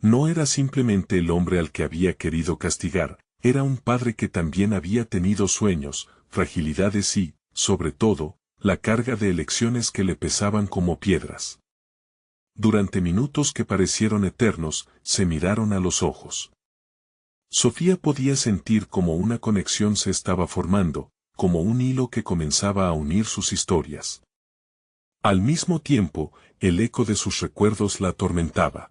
No era simplemente el hombre al que había querido castigar, era un padre que también había tenido sueños, fragilidades y, sobre todo, la carga de elecciones que le pesaban como piedras. Durante minutos que parecieron eternos, se miraron a los ojos. Sofía podía sentir como una conexión se estaba formando, como un hilo que comenzaba a unir sus historias. Al mismo tiempo, el eco de sus recuerdos la atormentaba.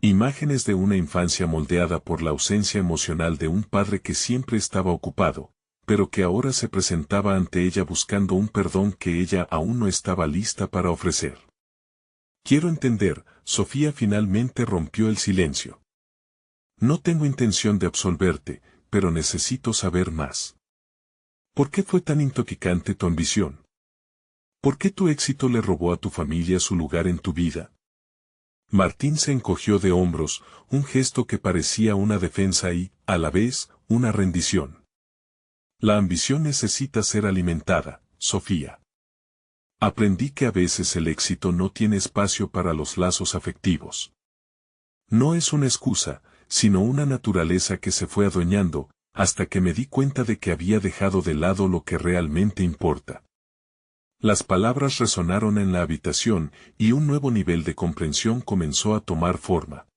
Imágenes de una infancia moldeada por la ausencia emocional de un padre que siempre estaba ocupado, pero que ahora se presentaba ante ella buscando un perdón que ella aún no estaba lista para ofrecer. Quiero entender, Sofía finalmente rompió el silencio. No tengo intención de absolverte, pero necesito saber más. ¿Por qué fue tan intoxicante tu ambición? ¿Por qué tu éxito le robó a tu familia su lugar en tu vida? Martín se encogió de hombros, un gesto que parecía una defensa y, a la vez, una rendición. La ambición necesita ser alimentada, Sofía. Aprendí que a veces el éxito no tiene espacio para los lazos afectivos. No es una excusa, sino una naturaleza que se fue adueñando, hasta que me di cuenta de que había dejado de lado lo que realmente importa. Las palabras resonaron en la habitación, y un nuevo nivel de comprensión comenzó a tomar forma.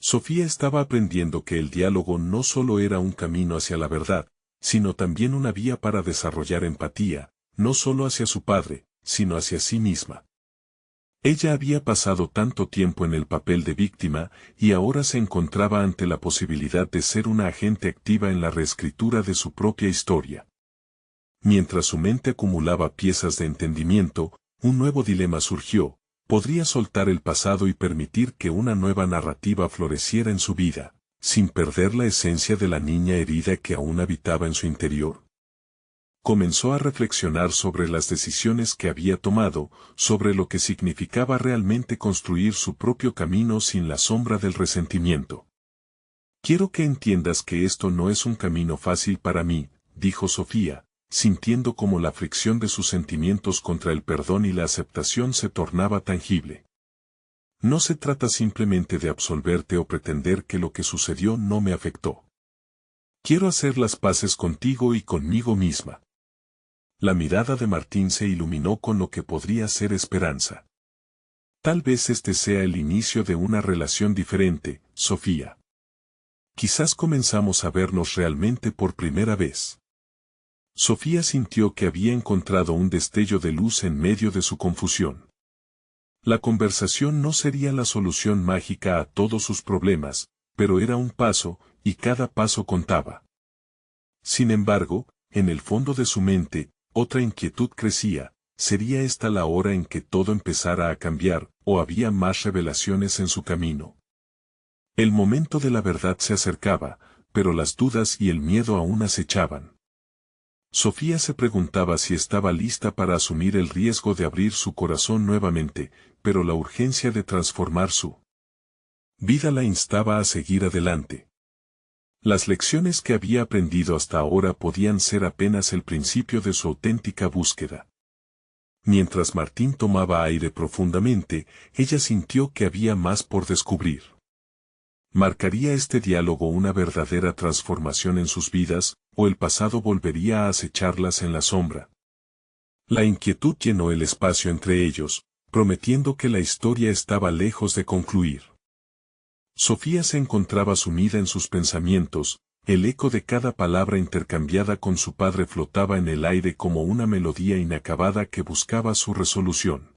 Sofía estaba aprendiendo que el diálogo no solo era un camino hacia la verdad, sino también una vía para desarrollar empatía, no solo hacia su padre, sino hacia sí misma. Ella había pasado tanto tiempo en el papel de víctima, y ahora se encontraba ante la posibilidad de ser una agente activa en la reescritura de su propia historia. Mientras su mente acumulaba piezas de entendimiento, un nuevo dilema surgió: ¿podría soltar el pasado y permitir que una nueva narrativa floreciera en su vida, sin perder la esencia de la niña herida que aún habitaba en su interior? Comenzó a reflexionar sobre las decisiones que había tomado, sobre lo que significaba realmente construir su propio camino sin la sombra del resentimiento. Quiero que entiendas que esto no es un camino fácil para mí, dijo Sofía, sintiendo como la fricción de sus sentimientos contra el perdón y la aceptación se tornaba tangible. No se trata simplemente de absolverte o pretender que lo que sucedió no me afectó. Quiero hacer las paces contigo y conmigo misma. La mirada de Martín se iluminó con lo que podría ser esperanza. Tal vez este sea el inicio de una relación diferente, Sofía. Quizás comenzamos a vernos realmente por primera vez. Sofía sintió que había encontrado un destello de luz en medio de su confusión. La conversación no sería la solución mágica a todos sus problemas, pero era un paso, y cada paso contaba. Sin embargo, en el fondo de su mente, otra inquietud crecía: ¿sería esta la hora en que todo empezara a cambiar, o había más revelaciones en su camino? El momento de la verdad se acercaba, pero las dudas y el miedo aún acechaban. Sofía se preguntaba si estaba lista para asumir el riesgo de abrir su corazón nuevamente, pero la urgencia de transformar su vida la instaba a seguir adelante. Las lecciones que había aprendido hasta ahora podían ser apenas el principio de su auténtica búsqueda. Mientras Martín tomaba aire profundamente, ella sintió que había más por descubrir. ¿Marcaría este diálogo una verdadera transformación en sus vidas, o el pasado volvería a acecharlas en la sombra? La inquietud llenó el espacio entre ellos, prometiendo que la historia estaba lejos de concluir. Sofía se encontraba sumida en sus pensamientos, el eco de cada palabra intercambiada con su padre flotaba en el aire como una melodía inacabada que buscaba su resolución.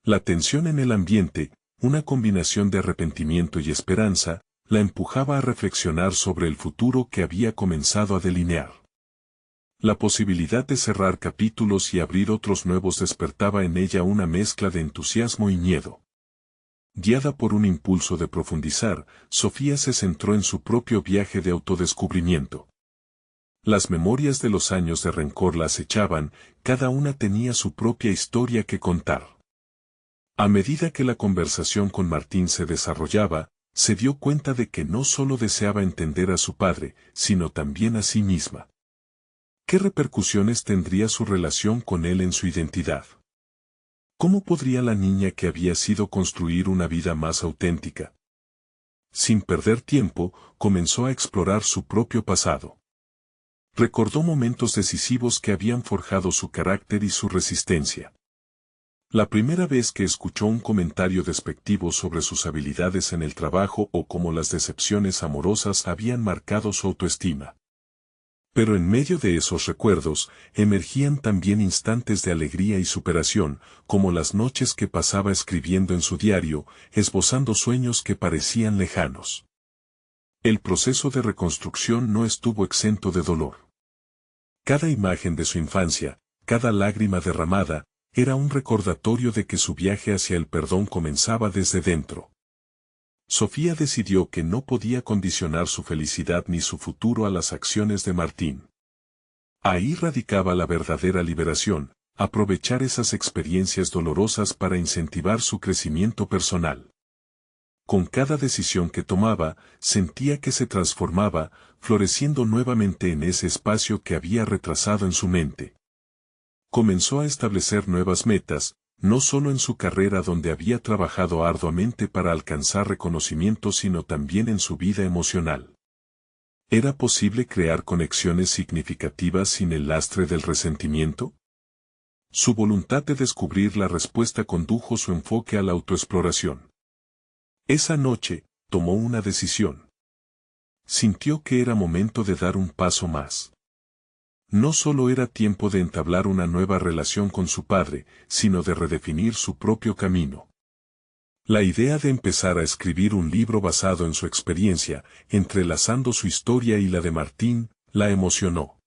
La tensión en el ambiente, una combinación de arrepentimiento y esperanza, la empujaba a reflexionar sobre el futuro que había comenzado a delinear. La posibilidad de cerrar capítulos y abrir otros nuevos despertaba en ella una mezcla de entusiasmo y miedo. Guiada por un impulso de profundizar, Sofía se centró en su propio viaje de autodescubrimiento. Las memorias de los años de rencor la acechaban, cada una tenía su propia historia que contar. A medida que la conversación con Martín se desarrollaba, se dio cuenta de que no solo deseaba entender a su padre, sino también a sí misma. ¿Qué repercusiones tendría su relación con él en su identidad? ¿Cómo podría la niña que había sido construir una vida más auténtica? Sin perder tiempo, comenzó a explorar su propio pasado. Recordó momentos decisivos que habían forjado su carácter y su resistencia. La primera vez que escuchó un comentario despectivo sobre sus habilidades en el trabajo o cómo las decepciones amorosas habían marcado su autoestima. Pero en medio de esos recuerdos, emergían también instantes de alegría y superación, como las noches que pasaba escribiendo en su diario, esbozando sueños que parecían lejanos. El proceso de reconstrucción no estuvo exento de dolor. Cada imagen de su infancia, cada lágrima derramada, era un recordatorio de que su viaje hacia el perdón comenzaba desde dentro. Sofía decidió que no podía condicionar su felicidad ni su futuro a las acciones de Martín. Ahí radicaba la verdadera liberación, aprovechar esas experiencias dolorosas para incentivar su crecimiento personal. Con cada decisión que tomaba, sentía que se transformaba, floreciendo nuevamente en ese espacio que había retrasado en su mente. Comenzó a establecer nuevas metas, no solo en su carrera donde había trabajado arduamente para alcanzar reconocimiento sino también en su vida emocional. ¿Era posible crear conexiones significativas sin el lastre del resentimiento? Su voluntad de descubrir la respuesta condujo su enfoque a la autoexploración. Esa noche, tomó una decisión. Sintió que era momento de dar un paso más. No solo era tiempo de entablar una nueva relación con su padre, sino de redefinir su propio camino. La idea de empezar a escribir un libro basado en su experiencia, entrelazando su historia y la de Martín, la emocionó.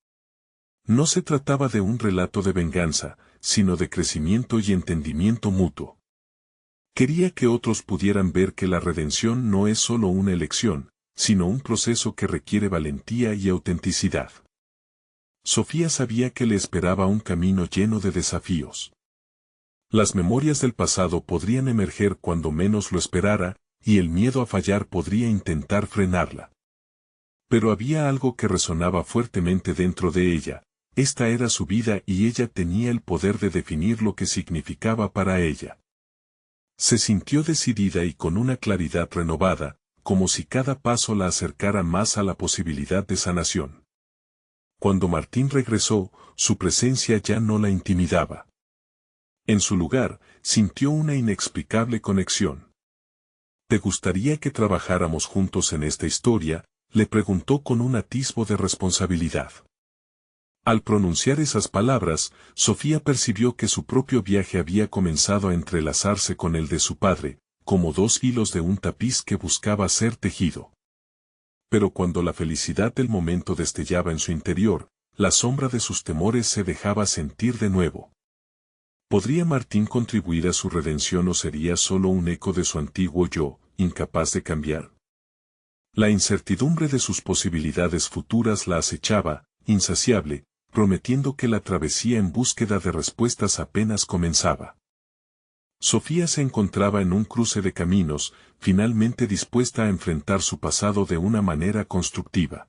No se trataba de un relato de venganza, sino de crecimiento y entendimiento mutuo. Quería que otros pudieran ver que la redención no es solo una elección, sino un proceso que requiere valentía y autenticidad. Sofía sabía que le esperaba un camino lleno de desafíos. Las memorias del pasado podrían emerger cuando menos lo esperara, y el miedo a fallar podría intentar frenarla. Pero había algo que resonaba fuertemente dentro de ella, esta era su vida y ella tenía el poder de definir lo que significaba para ella. Se sintió decidida y con una claridad renovada, como si cada paso la acercara más a la posibilidad de sanación. Cuando Martín regresó, su presencia ya no la intimidaba. En su lugar, sintió una inexplicable conexión. ¿Te gustaría que trabajáramos juntos en esta historia?, le preguntó con un atisbo de responsabilidad. Al pronunciar esas palabras, Sofía percibió que su propio viaje había comenzado a entrelazarse con el de su padre, como dos hilos de un tapiz que buscaba ser tejido. Pero cuando la felicidad del momento destellaba en su interior, la sombra de sus temores se dejaba sentir de nuevo. ¿Podría Martín contribuir a su redención o sería solo un eco de su antiguo yo, incapaz de cambiar? La incertidumbre de sus posibilidades futuras la acechaba, insaciable, prometiendo que la travesía en búsqueda de respuestas apenas comenzaba. Sofía se encontraba en un cruce de caminos, finalmente dispuesta a enfrentar su pasado de una manera constructiva.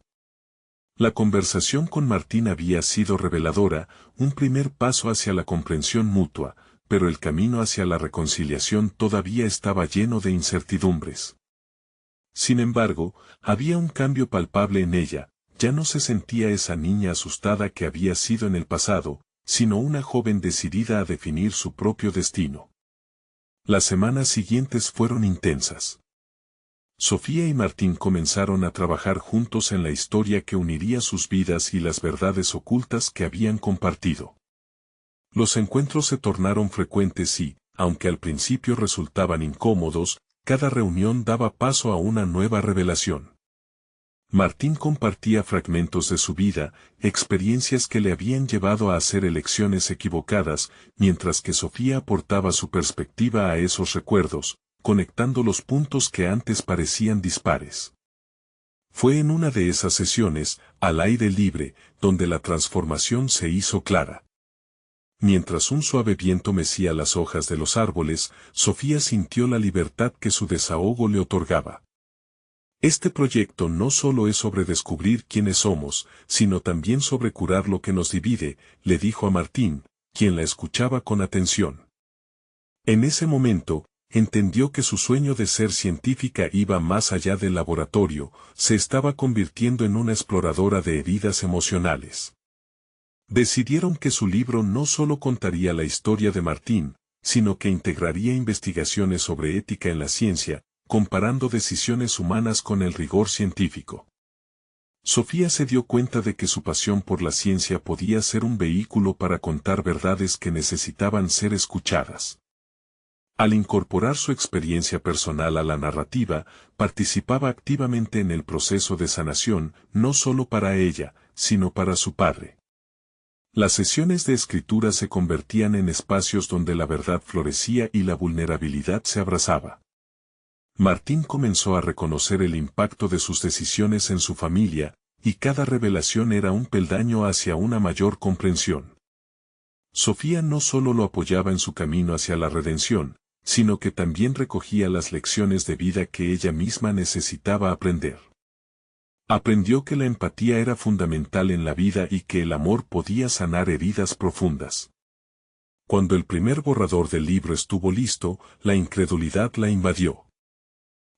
La conversación con Martín había sido reveladora, un primer paso hacia la comprensión mutua, pero el camino hacia la reconciliación todavía estaba lleno de incertidumbres. Sin embargo, había un cambio palpable en ella, ya no se sentía esa niña asustada que había sido en el pasado, sino una joven decidida a definir su propio destino. Las semanas siguientes fueron intensas. Sofía y Martín comenzaron a trabajar juntos en la historia que uniría sus vidas y las verdades ocultas que habían compartido. Los encuentros se tornaron frecuentes y, aunque al principio resultaban incómodos, cada reunión daba paso a una nueva revelación. Martín compartía fragmentos de su vida, experiencias que le habían llevado a hacer elecciones equivocadas, mientras que Sofía aportaba su perspectiva a esos recuerdos, conectando los puntos que antes parecían dispares. Fue en una de esas sesiones, al aire libre, donde la transformación se hizo clara. Mientras un suave viento mecía las hojas de los árboles, Sofía sintió la libertad que su desahogo le otorgaba. Este proyecto no solo es sobre descubrir quiénes somos, sino también sobre curar lo que nos divide, le dijo a Martín, quien la escuchaba con atención. En ese momento, entendió que su sueño de ser científica iba más allá del laboratorio, se estaba convirtiendo en una exploradora de heridas emocionales. Decidieron que su libro no solo contaría la historia de Martín, sino que integraría investigaciones sobre ética en la ciencia, comparando decisiones humanas con el rigor científico. Sofía se dio cuenta de que su pasión por la ciencia podía ser un vehículo para contar verdades que necesitaban ser escuchadas. Al incorporar su experiencia personal a la narrativa, participaba activamente en el proceso de sanación, no solo para ella, sino para su padre. Las sesiones de escritura se convertían en espacios donde la verdad florecía y la vulnerabilidad se abrazaba. Martín comenzó a reconocer el impacto de sus decisiones en su familia, y cada revelación era un peldaño hacia una mayor comprensión. Sofía no solo lo apoyaba en su camino hacia la redención, sino que también recogía las lecciones de vida que ella misma necesitaba aprender. Aprendió que la empatía era fundamental en la vida y que el amor podía sanar heridas profundas. Cuando el primer borrador del libro estuvo listo, la incredulidad la invadió.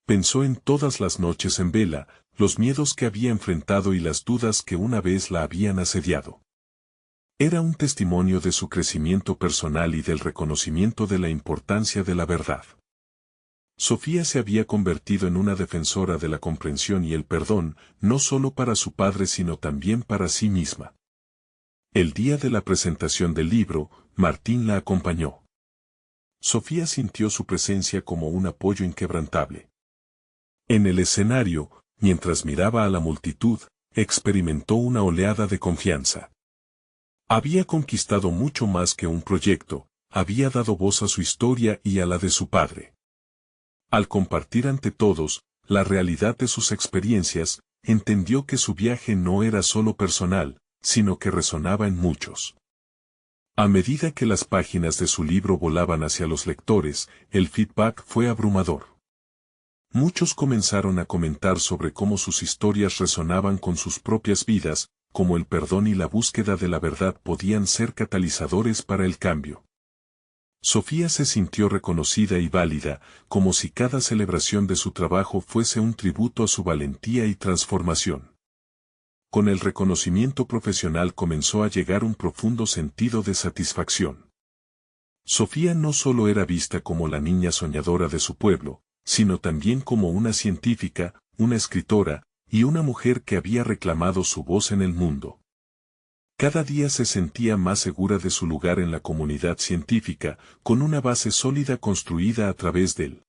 Pensó en todas las noches en vela, los miedos que había enfrentado y las dudas que una vez la habían asediado. Era un testimonio de su crecimiento personal y del reconocimiento de la importancia de la verdad. Sofía se había convertido en una defensora de la comprensión y el perdón, no solo para su padre sino también para sí misma. El día de la presentación del libro, Martín la acompañó. Sofía sintió su presencia como un apoyo inquebrantable. En el escenario, mientras miraba a la multitud, experimentó una oleada de confianza. Había conquistado mucho más que un proyecto, había dado voz a su historia y a la de su padre. Al compartir ante todos la realidad de sus experiencias, entendió que su viaje no era solo personal, sino que resonaba en muchos. A medida que las páginas de su libro volaban hacia los lectores, el feedback fue abrumador. Muchos comenzaron a comentar sobre cómo sus historias resonaban con sus propias vidas, cómo el perdón y la búsqueda de la verdad podían ser catalizadores para el cambio. Sofía se sintió reconocida y válida, como si cada celebración de su trabajo fuese un tributo a su valentía y transformación. Con el reconocimiento profesional comenzó a llegar un profundo sentido de satisfacción. Sofía no solo era vista como la niña soñadora de su pueblo, sino también como una científica, una escritora, y una mujer que había reclamado su voz en el mundo. Cada día se sentía más segura de su lugar en la comunidad científica, con una base sólida construida a través del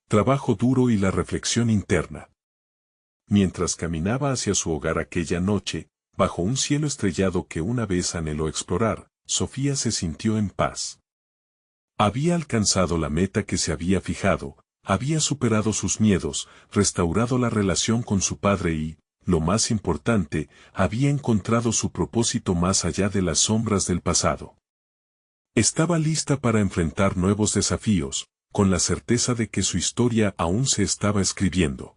trabajo duro y la reflexión interna. Mientras caminaba hacia su hogar aquella noche, bajo un cielo estrellado que una vez anheló explorar, Sofía se sintió en paz. Había alcanzado la meta que se había fijado, había superado sus miedos, restaurado la relación con su padre y, lo más importante, había encontrado su propósito más allá de las sombras del pasado. Estaba lista para enfrentar nuevos desafíos, con la certeza de que su historia aún se estaba escribiendo.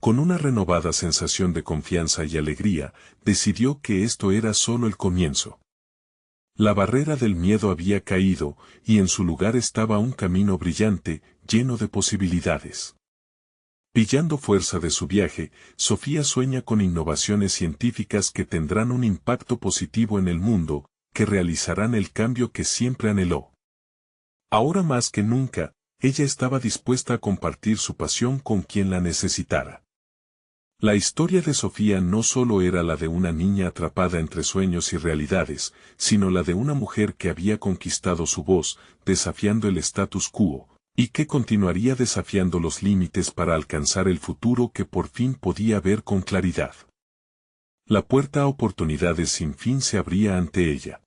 Con una renovada sensación de confianza y alegría, decidió que esto era solo el comienzo. La barrera del miedo había caído, y en su lugar estaba un camino brillante, lleno de posibilidades. Pillando fuerza de su viaje, Sofía sueña con innovaciones científicas que tendrán un impacto positivo en el mundo, que realizarán el cambio que siempre anheló. Ahora más que nunca, ella estaba dispuesta a compartir su pasión con quien la necesitara. La historia de Sofía no solo era la de una niña atrapada entre sueños y realidades, sino la de una mujer que había conquistado su voz, desafiando el status quo, y que continuaría desafiando los límites para alcanzar el futuro que por fin podía ver con claridad. La puerta a oportunidades sin fin se abría ante ella.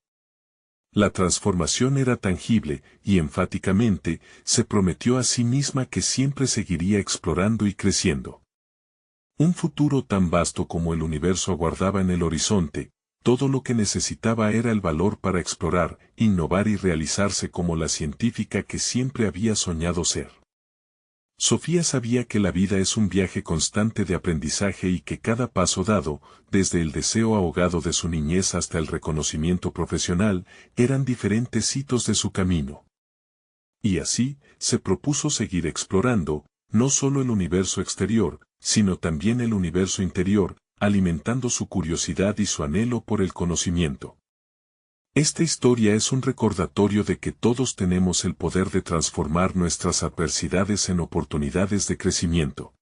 La transformación era tangible y enfáticamente se prometió a sí misma que siempre seguiría explorando y creciendo. Un futuro tan vasto como el universo aguardaba en el horizonte, todo lo que necesitaba era el valor para explorar, innovar y realizarse como la científica que siempre había soñado ser. Sofía sabía que la vida es un viaje constante de aprendizaje y que cada paso dado, desde el deseo ahogado de su niñez hasta el reconocimiento profesional, eran diferentes hitos de su camino. Y así, se propuso seguir explorando, no solo el universo exterior, sino también el universo interior, alimentando su curiosidad y su anhelo por el conocimiento. Esta historia es un recordatorio de que todos tenemos el poder de transformar nuestras adversidades en oportunidades de crecimiento.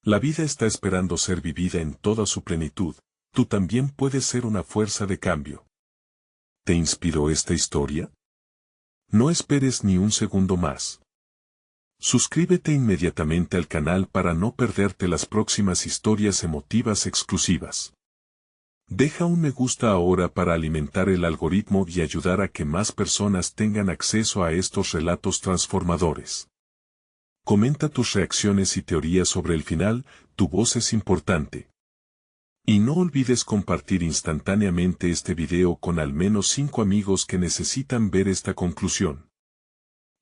La vida está esperando ser vivida en toda su plenitud, tú también puedes ser una fuerza de cambio. ¿Te inspiró esta historia? No esperes ni un segundo más. Suscríbete inmediatamente al canal para no perderte las próximas historias emotivas exclusivas. Deja un me gusta ahora para alimentar el algoritmo y ayudar a que más personas tengan acceso a estos relatos transformadores. Comenta tus reacciones y teorías sobre el final, tu voz es importante. Y no olvides compartir instantáneamente este video con al menos 5 amigos que necesitan ver esta conclusión.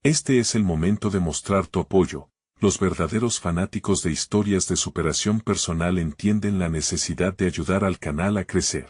Este es el momento de mostrar tu apoyo. Los verdaderos fanáticos de historias de superación personal entienden la necesidad de ayudar al canal a crecer.